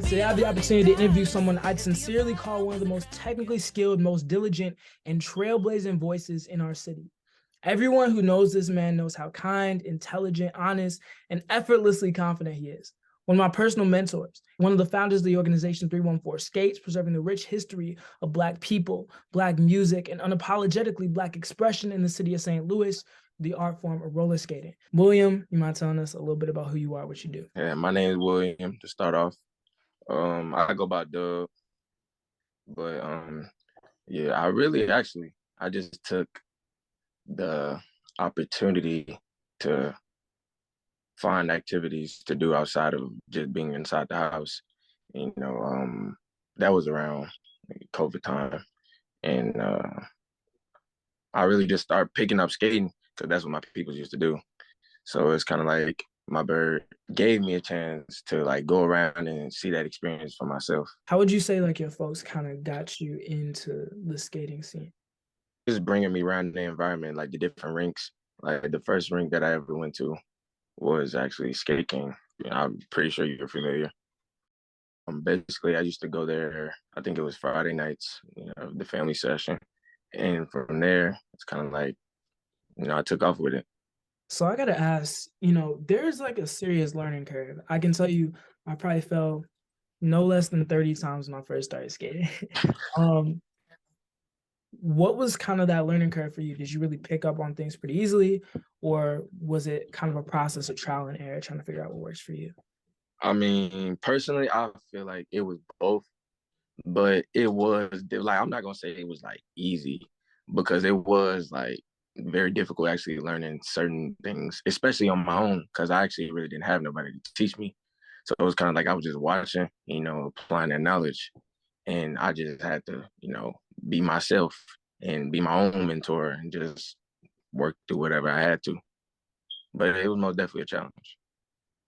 Today, I have the opportunity to interview someone I'd sincerely call one of the most technically skilled, most diligent, and trailblazing voices in our city. Everyone who knows this man knows how kind, intelligent, honest, and effortlessly confident he is. One of my personal mentors, one of the founders of the organization 314sk8’s, preserving the rich history of Black people, Black music, and unapologetically Black expression in the city of St. Louis, the art form of roller skating. William, you mind telling us a little bit about who you are, what you do? Yeah, my name is William to start off. I go by Dub, but yeah, I just took the opportunity to find activities to do outside of just being inside the house. You know, that was around COVID time, and I really just started picking up skating because that's what my people used to do. So it's kind of like my bird gave me a chance to like go around and see that experience for myself. How would you say like your folks kind of got you into the skating scene? Just bringing me around the environment, like the different rinks. Like the first rink that I ever went to was actually skating. I'm pretty sure you're familiar. Basically, I used to go there. I think it was Friday nights, the family session, and from there, it's kind of like I took off with it. So I gotta ask, there's like a serious learning curve. I can tell you, I probably fell no less than 30 times when I first started skating. um, what was kind of that learning curve for you? Did you really pick up on things pretty easily, or was it kind of a process of trial and error trying to figure out what works for you? I mean, personally, I feel like it was both, but it was like I'm not gonna say it was like easy because it was like very difficult actually learning certain things, especially on my own, because I actually really didn't have nobody to teach me. So it was kind of like I was just watching, applying that knowledge, and I just had to, be myself and be my own mentor and just work through whatever I had to. But it was most definitely a challenge.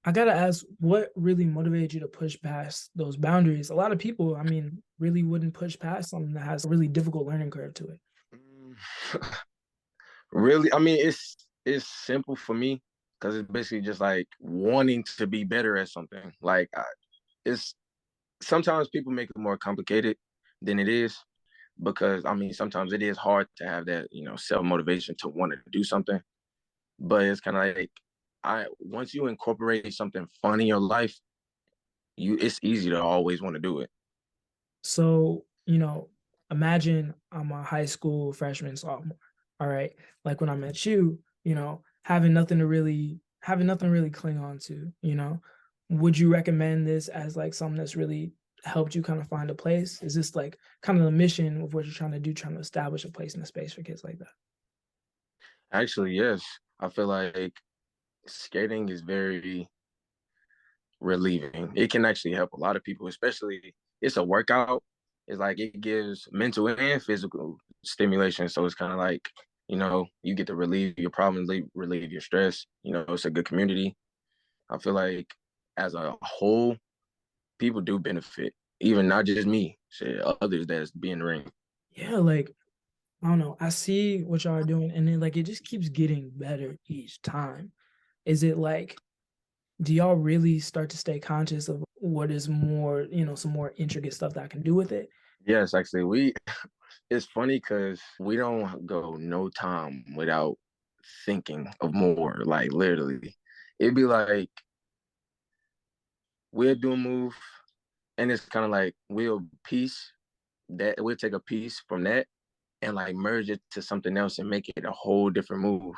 I gotta ask, what really motivated you to push past those boundaries? A lot of people, I mean, really wouldn't push past something that has a really difficult learning curve to it. Mm, Really, I mean, it's simple for me because it's basically just like wanting to be better at something. Like it's sometimes people make it more complicated than it is because I mean sometimes it is hard to have that self motivation to want to do something, but it's kind of like I once you incorporate something fun in your life, it's easy to always want to do it. So, imagine I'm a high school freshman, sophomore. All right. Like when I met you, having nothing to really cling on to. Would you recommend this as like something that's really helped you kind of find a place? Is this like kind of the mission of what you're trying to do, trying to establish a place in a space for kids like that? Actually, yes, I feel like skating is very relieving. It can actually help a lot of people, especially it's a workout. It's like it gives mental and physical stimulation. So it's kind of like, you get to relieve your problems, relieve your stress. It's a good community. I feel like as a whole, people do benefit, even not just me, shit, others that's being in the ring. Yeah, like I don't know. I see what y'all are doing, and then like it just keeps getting better each time. Is it like do y'all really start to stay conscious of what is more, some more intricate stuff that I can do with it? Yes, actually, it's funny because we don't go no time without thinking of more, like literally. It'd be like we'll do a move and it's kind of like we'll take a piece from that and like merge it to something else and make it a whole different move.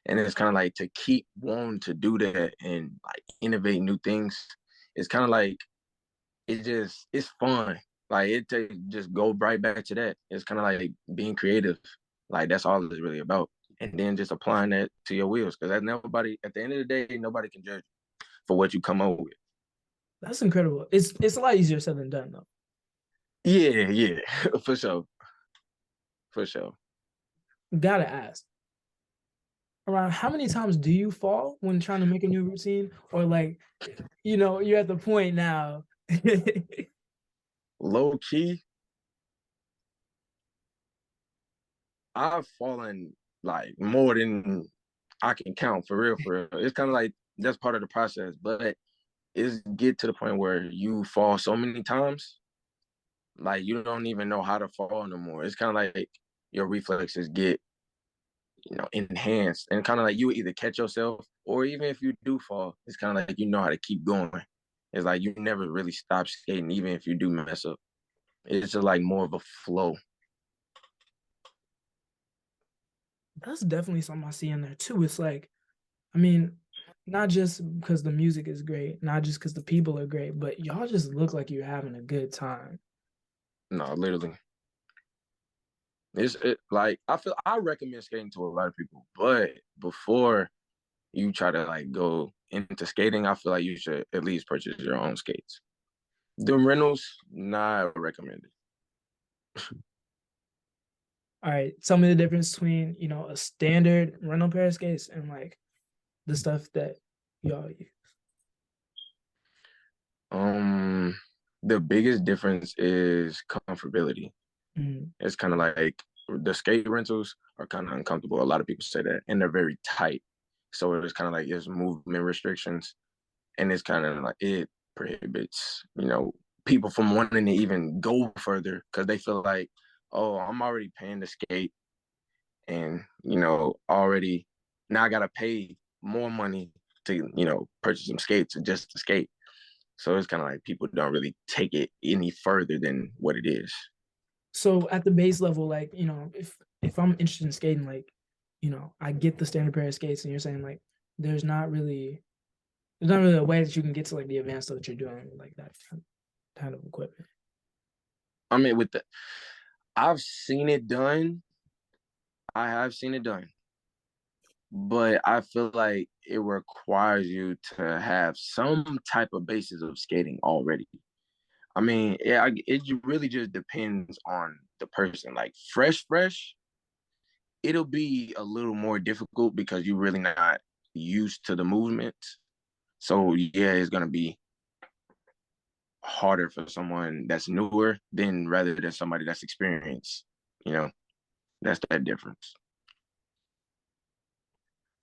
And it's kind of like to keep wanting to do that and like innovate new things. It's kind of like it's fun. Like just go right back to that. It's kind of like being creative. Like that's all it's really about. And then just applying that to your wheels because nobody at the end of the day nobody can judge you for what you come up with. That's incredible. It's a lot easier said than done though. Yeah, yeah, for sure, for sure. Gotta ask. Around how many times do you fall when trying to make a new routine? Or like, you're at the point now. Low key, I've fallen like more than I can count for real, for real. It's kind of like that's part of the process, but is get to the point where you fall so many times, like you don't even know how to fall no more. It's kind of like your reflexes get, enhanced, and kind of like you either catch yourself, or even if you do fall, it's kind of like you know how to keep going. It's like you never really stop skating, even if you do mess up. It's just like more of a flow. That's definitely something I see in there too. It's like, I mean, not just because the music is great, not just because the people are great, but y'all just look like you're having a good time. No, literally. Like I recommend skating to a lot of people, but before you try to like go into skating, I feel like you should at least purchase your own skates. The rentals, not recommended. All right, tell me the difference between, a standard rental pair of skates and like the stuff that y'all use. Um, the biggest difference is comfortability. Mm. It's kind of like the skate rentals are kind of uncomfortable. A lot of people say that, and they're very tight. So it's kind of like there's movement restrictions, and it's kind of like it prohibits, people from wanting to even go further because they feel like, oh, I'm already paying to skate, and already now I gotta pay more money to purchase some skates or just to skate. So it's kind of like people don't really take it any further than what it is. So at the base level, like, if I'm interested in skating, like, I get the standard pair of skates, and you're saying like there's not really a way that you can get to like the advanced stuff that you're doing with like that kind of equipment. I mean, I've seen it done. I have seen it done, but I feel like it requires you to have some type of basis of skating already. I mean, it really just depends on the person. Like fresh, it'll be a little more difficult because you're really not used to the movement. So yeah, it's gonna be harder for someone that's newer than rather than somebody that's experienced. You know, that's that difference.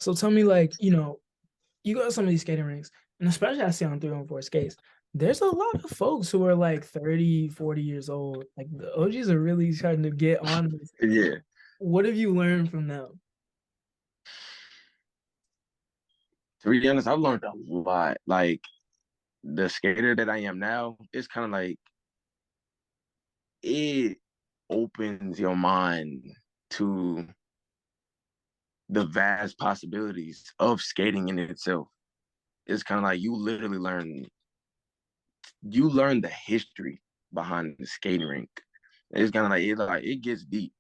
So tell me, like, you go to some of these skating rinks, and especially I see on 314 skates, there's a lot of folks who are like 30, 40 years old. Like the OGs are really starting to get on this. Yeah. What have you learned from them? To be honest, I've learned a lot. Like the skater that I am now, it's kind of like it opens your mind to the vast possibilities of skating in itself. It's kind of like you learn the history behind the skating rink. It's kind of like it gets deep,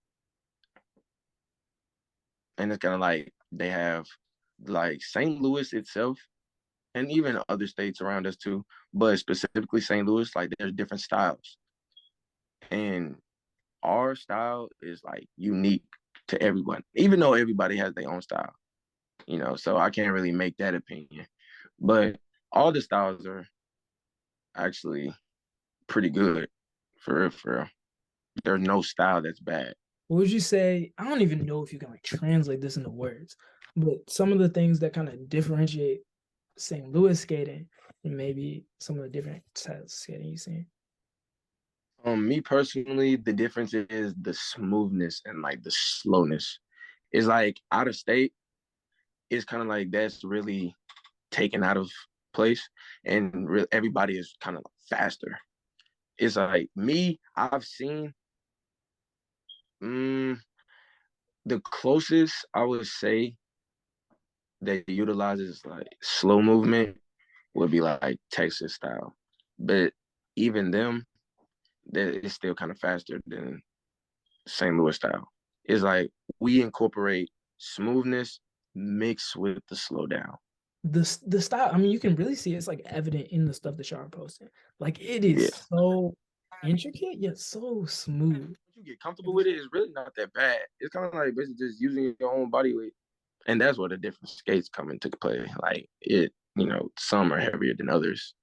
and it's kind of like they have like St. Louis itself, and even other states around us too, but specifically St. Louis. Like there's different styles, and our style is like unique to everyone, even though everybody has their own style. So I can't really make that opinion, but all the styles are actually pretty good for real, for real. There's no style that's bad. What would you say? I don't even know if you can like translate this into words, but some of the things that kind of differentiate St. Louis skating and maybe some of the different types of skating you've seen. Me personally, the difference is the smoothness and like the slowness. It's like out of state, it's kind of like that's really taken out of place, and everybody is kind of faster. It's like me, I've seen mm, the closest I would say that utilizes like slow movement would be like Texas style, but even them, that is still kind of faster than St. Louis style. It's like we incorporate smoothness mixed with the slow down. The style, I mean, you can really see it's like evident in the stuff that y'all are posting. Like it Yeah. is so intricate yet so smooth. Once you get comfortable with it, it's really not that bad. It's kind of like basically just using your own body weight. And that's where the different skates come into play. Like some are heavier than others.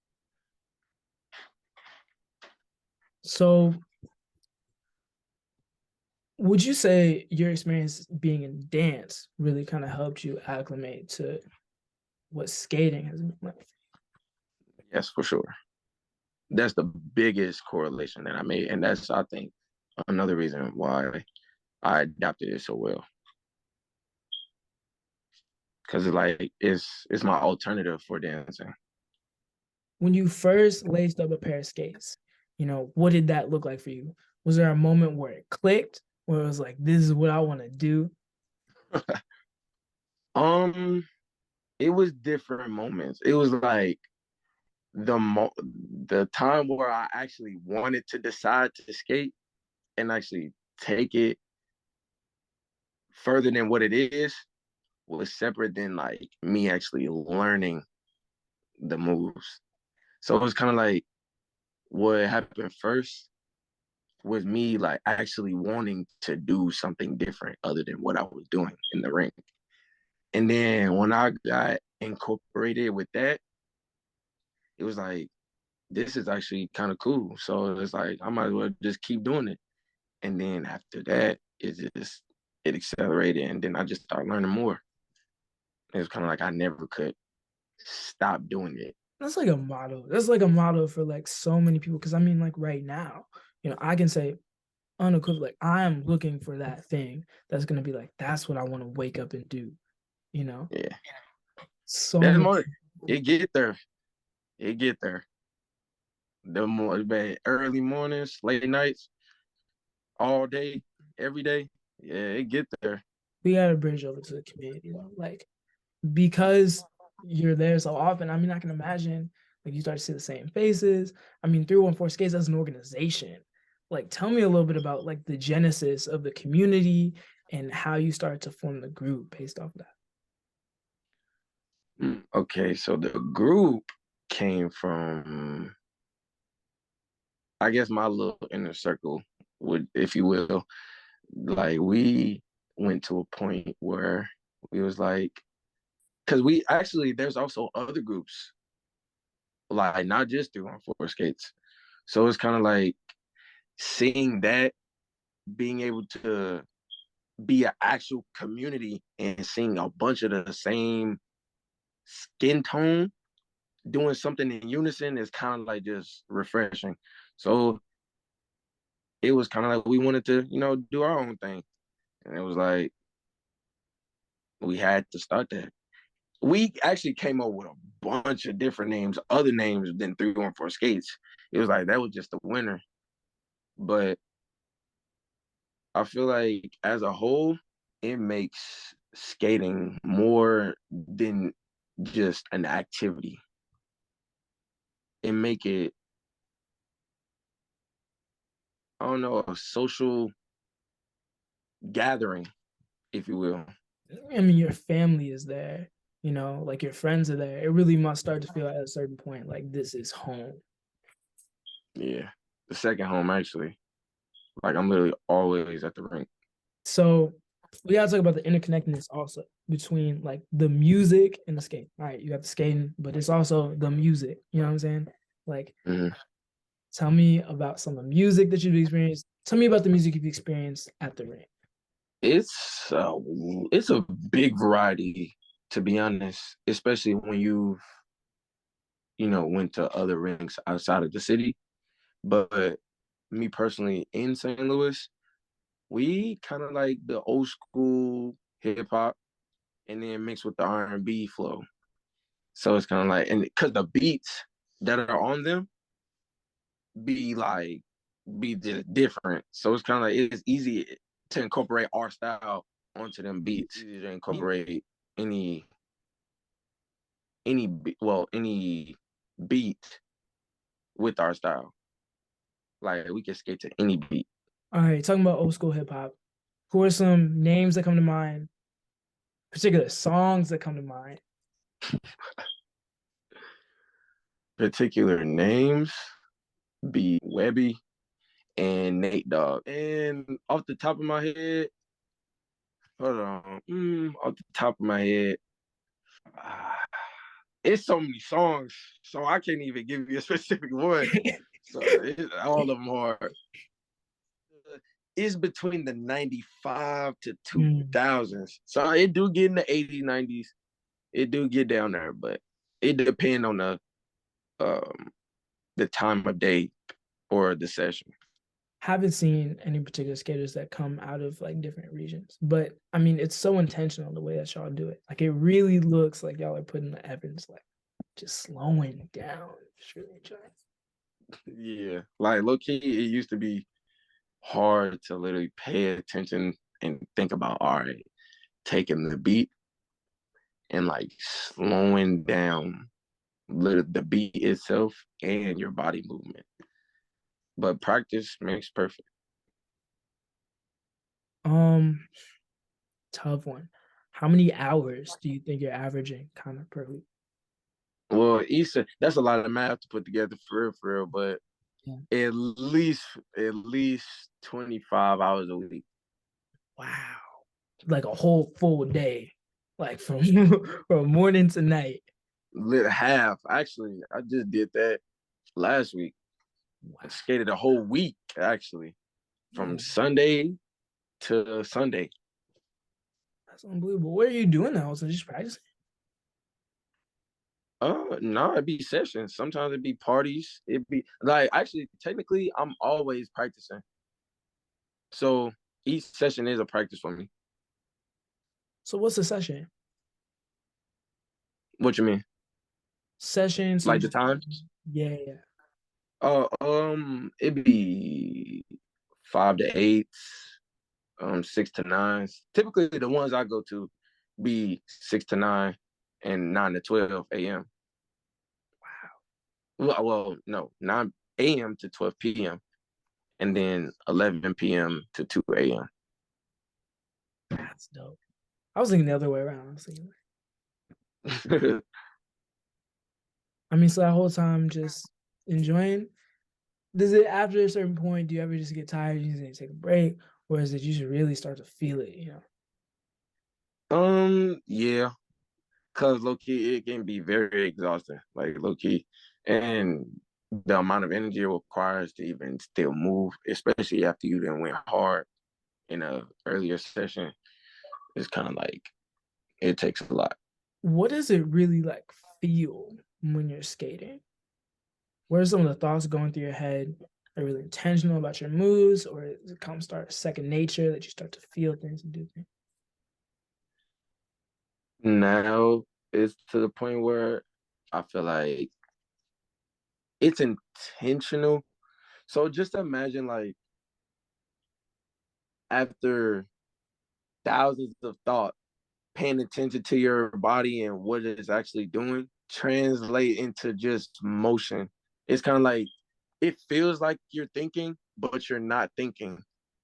So would you say your experience being in dance really kind of helped you acclimate to what skating has been like? Yes, for sure. That's the biggest correlation that I made, and that's I think another reason why I adapted it so well. Because it's my alternative for dancing. When you first laced up a pair of skates, what did that look like for you? Was there a moment where it clicked, where it was like, this is what I want to do? um, it was different moments. It was like the time where I actually wanted to decide to skate and actually take it further than what it is was separate than like me actually learning the moves. So it was kind of like what happened first was me like actually wanting to do something different other than what I was doing in the ring. And then when I got incorporated with that, it was like this is actually kind of cool. So it's like I might as well just keep doing it. And then after that, it accelerated, and then I just started learning more. It was kind of like I never could stop doing it. That's like a motto. That's like a motto for like so many people. Cause I mean, like right now, I can say unequivocally, like I am looking for that thing that's gonna be like, that's what I want to wake up and do, you know? Yeah, So that's many more. people. It get there. It get there. The more bad early mornings, late nights, all day, every day. Yeah, it get there. We gotta bridge over to the community, like because you're there so often. I mean, I can imagine like you start to see the same faces. I mean, 314 Skates as an organization. Like, tell me a little bit about like the genesis of the community and how you started to form the group based off of that. Okay, so the group came from, I guess, my little inner circle, would, if you will. Like we went to a point where we was like, because we actually there's also other groups, like not just through on four skates. So it's kind of like seeing that, being able to be an actual community and seeing a bunch of the same skin tone doing something in unison is kind of like just refreshing. So it was kind of like we wanted to, do our own thing. And it was like we had to start that. We actually came up with a bunch of different names, other names than 314 Skates. It was like that was just the winner. But I feel like as a whole, it makes skating more than just an activity. It make it, I don't know, a social gathering, if you will. I mean, your family is there, like your friends are there. It really must start to feel at a certain point like this is home. Yeah. The second home, actually. Like I'm literally always at the rink. So we gotta talk about the interconnectedness also between like the music and the skate. All right, you got the skating, but it's also the music. You know what I'm saying? Like, Mhm. tell me about some of the music that you've experienced. Tell me about the music you've experienced at the rink. It's a big variety, to be honest, especially when you've, went to other rinks outside of the city. But me personally in St. Louis, we kind of like the old school hip hop and then mixed with the R&B flow. So it's kind of like, and because the beats that are on them be like, be different. So it's kind of like, it's easy to incorporate our style onto them beats. Easy to incorporate any, any beat with our style. Like we can skate to any beat. All right, talking about old school hip hop. Who are some names that come to mind? Particular songs that come to mind? Particular names be Webby and Nate Dogg. And off the top of my head, hold on, off the top of my head, uh, it's so many songs, so I can't even give you a specific one. So all of them are. It's between the 95 to Mm. 2000s. So it do get in the 80s, 90s. It do get down there, but it depends on the um, the time of day or the session. Haven't seen any particular skaters that come out of like different regions, but I mean, it's so intentional the way that y'all do it. Like it really looks like y'all are putting the evidence, like just slowing down. Just really enjoying. Yeah, like low key, it used to be hard to literally pay attention and think about, all right, taking the beat and like slowing down the beat itself and your body movement. But practice makes perfect. Um, Tough one. How many hours do you think you're averaging kind of per week? Well, Issa, that's a lot of math to put together for real, but Yeah. at least at least 25 hours a week. Wow. Like a whole full day, like from from morning to night. Lit half. Actually, I just did that last week. I Wow. skated a whole week actually, from Oh, Sunday to Sunday. that's unbelievable. What are you doing now? So just practicing? No, it'd be sessions. Sometimes it'd be parties. It'd be like actually, technically, I'm always practicing. So each session is a practice for me. So what's the session? What you mean? Session. So you Like the just times? yeah, yeah. It'd be 5 to 8, 6 to 9. Typically, the ones I go to be 6 to 9 and 9 to 12 a.m. Well, no, 9 a.m. to 12 p.m. and then 11 p.m. to 2 a.m. That's dope. I was thinking the other way around. I was thinking, I mean, so that whole time just enjoying. Does it after a certain point, do you ever just get tired and you need to take a break? Or is it you should really start to feel it, you know? Yeah, cause low key it can be very exhausting, like low key, and the amount of energy it requires to even still move, especially after you then went hard in a earlier session, is kind of like it takes a lot. What does it really like feel when you're skating? What are some of the thoughts going through your head? Are you really intentional about your moves, or does it come start second nature that you start to feel things and do things? Now it's to the point where I feel like it's intentional. So just imagine like after thousands of thoughts, paying attention to your body and what it's actually doing, translate into just motion. It's kind of like it feels like you're thinking, but you're not thinking.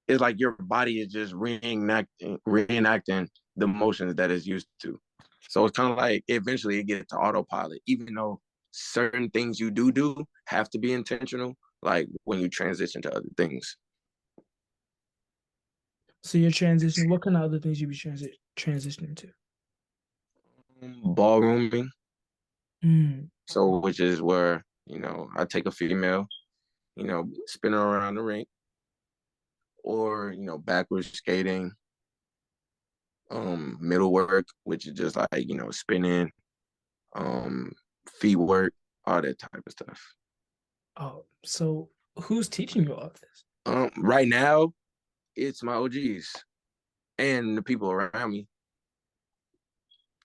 It's like your body is just reenacting the motions that it's used to. So it's kind of like eventually it gets to autopilot, even though certain things you do have to be intentional, like when you transition to other things. So you're transitioning. What kind of other things you be transitioning to? Ballrooming, Mm. so which is where I take a female, spin her around the rink, or backwards skating, middle work, which is just like spinning, um, feet work, all that type of stuff. Oh, so who's teaching you all of this? Right now, it's my OGs and the people around me.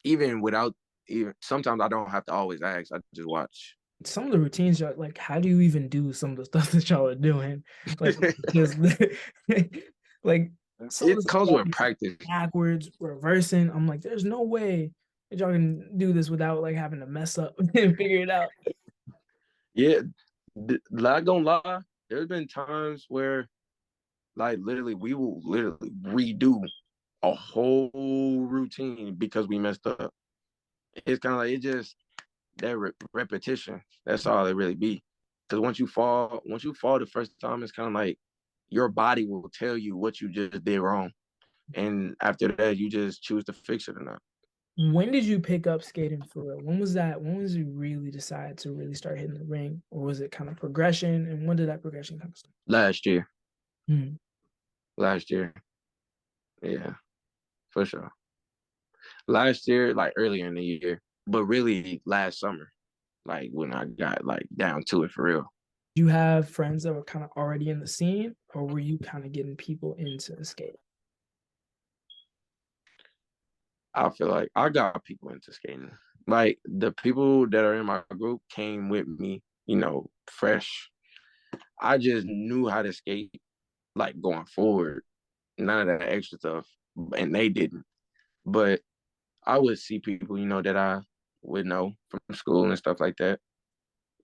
Even without, even sometimes I don't have to always ask. I just watch. Some of the routines, y'all, like, how do you even do some of the stuff that y'all are doing? Like, because like some of the It stuff comes y'all with be practice. backwards, reversing. I'm like, there's no way that y'all can do this without like having to mess up and figure it out. Yeah, not gonna lie. There's been times where, like, literally, we will literally redo a whole routine because we messed up. It's kind of like it just that repetition. That's all it really be. Because once you fall the first time, it's kind of like your body will tell you what you just did wrong, and after that, you just choose to fix it or not. When did you pick up skating for real? When was that? When was you really decide to really start hitting the ring, or was it kind of progression? And when did that progression kind of start? Last year, Hmm. last year, yeah, for sure. Last year, like earlier in the year, but really last summer. like when I got like down to it for real. Do you have friends that were kind of already in the scene, or were you kind of getting people into skate? I feel like I got people into skating. Like the people that are in my group came with me, fresh. I just knew how to skate, like going forward. None of that extra stuff, and they didn't. But I would see people, that I would know from school and stuff like that.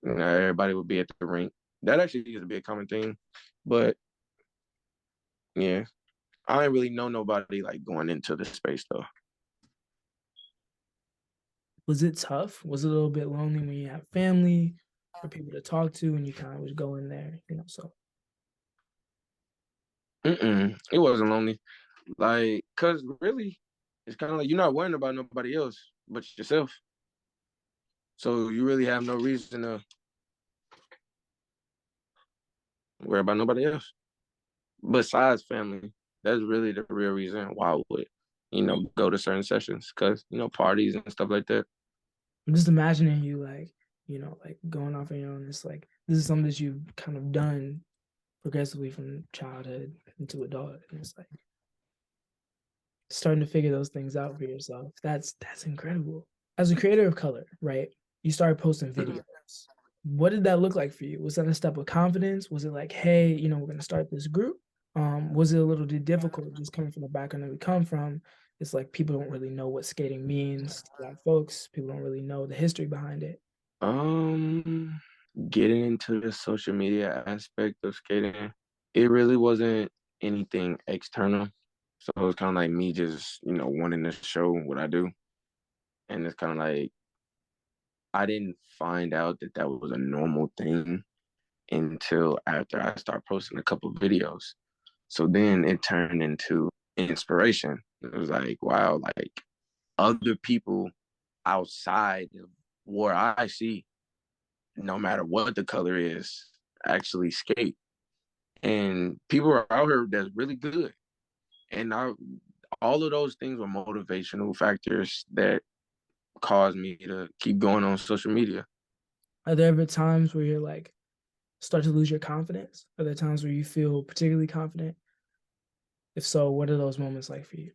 Everybody would be at the rink. That actually used to be a common thing. But yeah, I didn't really know nobody like going into the space though. Was it tough? Was it a little bit lonely when you have family or people to talk to and you kind of was going there, so It wasn't lonely. Like, cause really, it's kind of like you're not worrying about nobody else but yourself. So you really have no reason to worry about nobody else besides family. That's really the real reason why I would, go to certain sessions, cause parties and stuff like that. I'm just imagining you like, like going off on your own. It's like this is something that you've kind of done progressively from childhood into adulthood. And it's like starting to figure those things out for yourself. That's incredible. As a creator of color, right? You started posting Mhm. videos. What did that look like for you? Was that a step of confidence? Was it like, hey, we're gonna start this group? Was it a little bit difficult just coming from the background that we come from? It's like people don't really know what skating means to Black folks. People don't really know the history behind it. Um, Getting into the social media aspect of skating, it really wasn't anything external. So it was kind of like me just, wanting to show what I do. And it's kind of like I didn't find out that that was a normal thing until after I started posting a couple of videos. So then it turned into inspiration. It was like, wow, like other people outside of where I see, no matter what the color is, actually skate. And people are out here that's really good. And all of those things were motivational factors that caused me to keep going on social media. Are there ever times where you're like start to lose your confidence? Are there times where you feel particularly confident? If so, what are those moments like for you?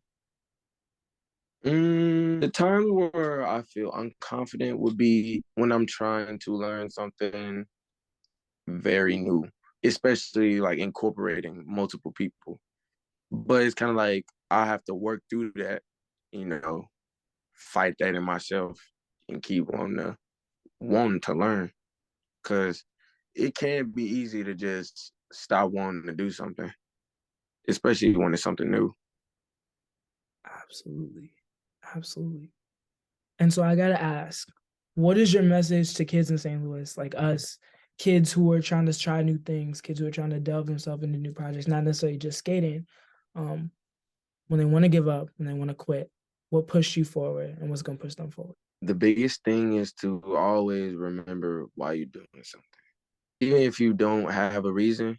The time where I feel unconfident would be when I'm trying to learn something very new, especially like incorporating multiple people. But it's kind of like I have to work through that, you know, fight that in myself and keep on wanting to learn. Cause it can be easy to just stop wanting to do something, especially when it's something new. Absolutely. Absolutely. And so I got to ask, what is your message to kids in St. Louis, like us, kids who are trying to try new things, kids who are trying to delve themselves into new projects, not necessarily just skating, um, when they want to give up, when they want to quit, what pushed you forward and what's going to push them forward? The biggest thing is to always remember why you're doing something. Even if you don't have a reason,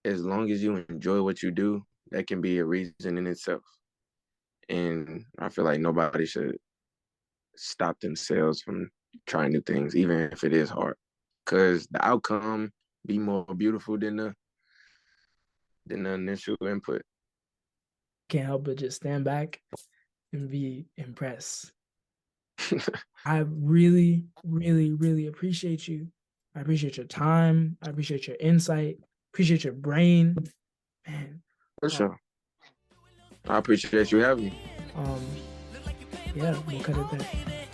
as long as you enjoy what you do, that can be a reason in itself. And I feel like nobody should stop themselves from trying new things, even if it is hard, because the outcome be more beautiful than the initial input. Can't help but just stand back and be impressed. I really, really, really appreciate you. I appreciate your time. I appreciate your insight. Appreciate your brain, man. For Um, sure. I appreciate you having me. um, yeah, we'll cut it there.